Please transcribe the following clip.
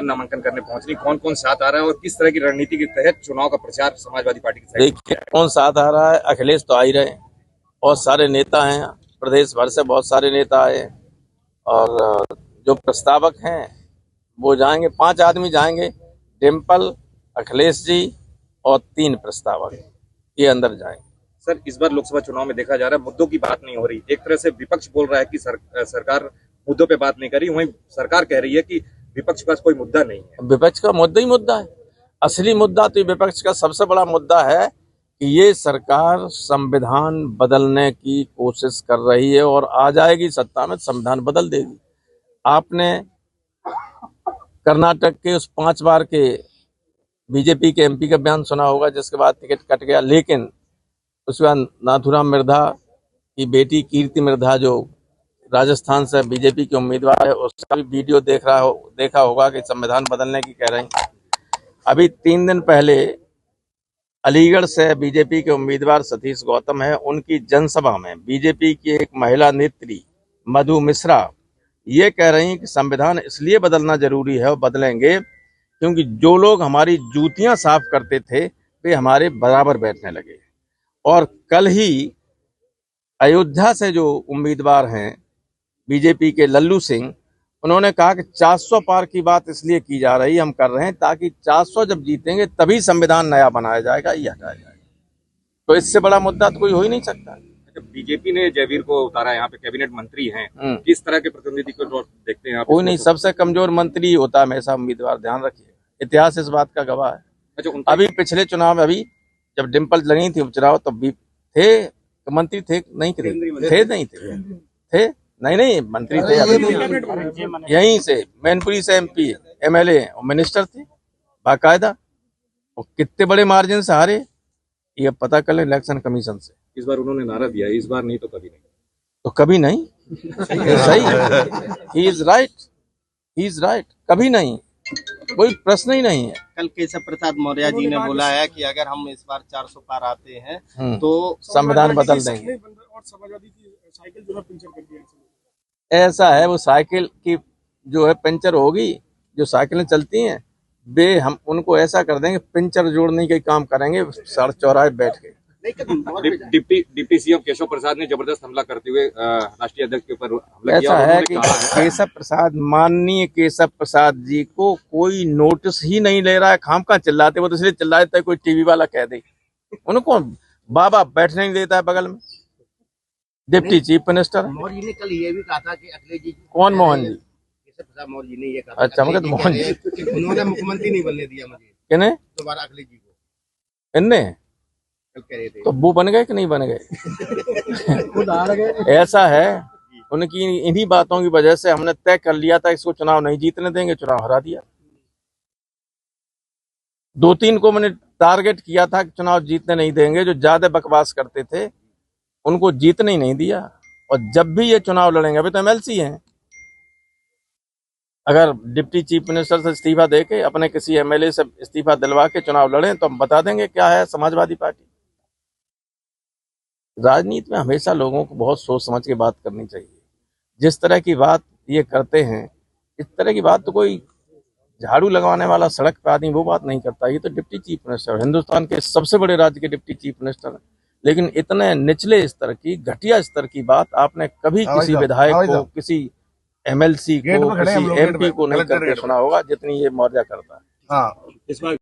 नामांकन करने पहुंचनी, कौन कौन साथ आ रहा है और किस तरह की रणनीति के तहत चुनाव का प्रचार समाजवादी पार्टी की साइड? देखिए कौन साथ आ रहा है। अखिलेश तो आ ही रहे, बहुत सारे नेता हैं, प्रदेश भर से बहुत सारे नेता आए और जो प्रस्तावक हैं वो जाएंगे, 5 आदमी जाएंगे, डिम्पल, अखिलेश जी और 3 प्रस्तावक ये अंदर जाएंगे। सर, इस बार लोकसभा चुनाव में देखा जा रहा है मुद्दों की बात नहीं हो रही। एक तरह से विपक्ष बोल रहा है कि सरकार मुद्दों पे बात नहीं कर रही, वहीं सरकार कह रही है कि विपक्ष के पास कोई मुद्दा नहीं है। विपक्ष का मुद्दा ही मुद्दा है। असली मुद्दा तो विपक्ष का सबसे बड़ा मुद्दा है कि ये सरकार संविधान बदलने की कोशिश कर रही है और आ जाएगी सत्ता में संविधान बदल देगी। आपने कर्नाटक के उस 5 बार के बीजेपी के एमपी का बयान सुना होगा जिसके बाद टिकट कट गया, लेकिन उसके बाद नाथुराम मिर्धा की बेटी कीर्ति मिर्धा जो राजस्थान से बीजेपी की उम्मीदवार है, उसका भी वीडियो देखा होगा कि संविधान बदलने की कह रही। अभी 3 दिन पहले अलीगढ़ से बीजेपी के उम्मीदवार सतीश गौतम है, उनकी जनसभा में बीजेपी की एक महिला नेत्री मधु मिश्रा ये कह रही हैं कि संविधान इसलिए बदलना जरूरी है और बदलेंगे क्योंकि जो लोग हमारी जूतियां साफ करते थे वे हमारे बराबर बैठने लगे। और कल ही अयोध्या से जो उम्मीदवार हैं बीजेपी के लल्लू सिंह, उन्होंने कहा कि 400 पार की बात इसलिए की जा रही, हम कर रहे हैं ताकि 400 जब जीतेंगे तभी संविधान नया बनाया जाएगा, ये हटाया जाएगा। तो इससे बड़ा मुद्दा तो कोई हो ही नहीं सकता। बीजेपी ने जयवीर को उतारा, यहाँ पे कैबिनेट मंत्री हैं, किस तरह के प्रतिनिधि को देखते हैं आप? कोई नहीं, सबसे कमजोर मंत्री होता है हमेशा उम्मीदवार, ध्यान रखिए, इतिहास इस बात का गवाह है। अच्छा, अभी पिछले चुनाव में अभी जब डिम्पल लगी थी उपचुनाव तब भी थे मंत्री, थे नहीं थे, नहीं थे नहीं मंत्री थे, यहीं से मैनपुरी से एमपी एमएलए और मिनिस्टर थे बाकायदा, और कितने बड़े मार्जिन से हारे ये पता कर ले इलेक्शन कमीशन से। इस बार उन्होंने नारा दिया, इस बार नहीं तो कभी नहीं। तो कभी नहीं सही है, ही इज राइट, कभी नहीं, कोई प्रश्न ही नहीं है। कल केशव प्रसाद मौर्य जी ने बोला है कि अगर हम इस बार 400 पार आते हैं तो संविधान बदल देंगे। और समाजवादी की साइकिल जो है पंचर कर दिया। ऐसा है, वो साइकिल की जो है पंचर होगी, जो साइकिलें चलती हैं वे हम उनको ऐसा कर देंगे, पंचर जोड़ने के काम करेंगे सड़क चौराहे बैठ के। डिप्टी सीएम केशव प्रसाद ने जबरदस्त हमला करते हुए राष्ट्रीय अध्यक्ष के ऊपर हमला किया। ऐसा है कि केशव प्रसाद, माननीय केशव प्रसाद जी को कोई नोटिस ही नहीं ले रहा है, खामखा चिल्लाते, वो तो इसलिए चिल्लाते कोई टीवी वाला कह दे, उनको बाबा बैठने नहीं देता है बगल में। Deputy chief minister Maurya ji ने कल ये भी कहा था कि अखिलेश जी, कौन मोहन जी? केशव प्रसाद मौर्य जी ने ये कहा। अच्छा, मगर मोहन जी उन्होंने मुख्यमंत्री नहीं बनने दिया मुझे, किन्हें? दोबारा अखिलेश जी को इनने कल कह रहे थे। तो वो बन गए कि नहीं बन गए? ऐसा है, उनकी इन्हीं बातों की वजह से हमने तय कर लिया था इसको चुनाव नहीं जीतने देंगे, चुनाव हरा दिया। 2-3 को मैंने टारगेट किया था कि चुनाव जीतने नहीं देंगे, जो ज्यादा बकवास करते थे उनको जीतने ही नहीं दिया। और जब भी ये चुनाव लड़ेंगे, अभी तो एमएलसी हैं, अगर डिप्टी चीफ मिनिस्टर से इस्तीफा देके अपने किसी एमएलए से इस्तीफा दिलवा के चुनाव लड़ें तो हम बता देंगे क्या है समाजवादी पार्टी। राजनीति में हमेशा लोगों को बहुत सोच समझ के बात करनी चाहिए। जिस तरह की बात ये करते हैं, इस तरह की बात तो कोई झाड़ू लगवाने वाला सड़क पे आदमी वो बात नहीं करता। ये तो डिप्टी चीफ मिनिस्टर, हिंदुस्तान के सबसे बड़े राज्य के डिप्टी चीफ मिनिस्टर है, लेकिन इतने निचले स्तर की, घटिया स्तर की बात आपने कभी किसी विधायक को, किसी एमएलसी को, किसी एमपी को नहीं करके सुना होगा जितनी ये मौर्य करता है। इस बार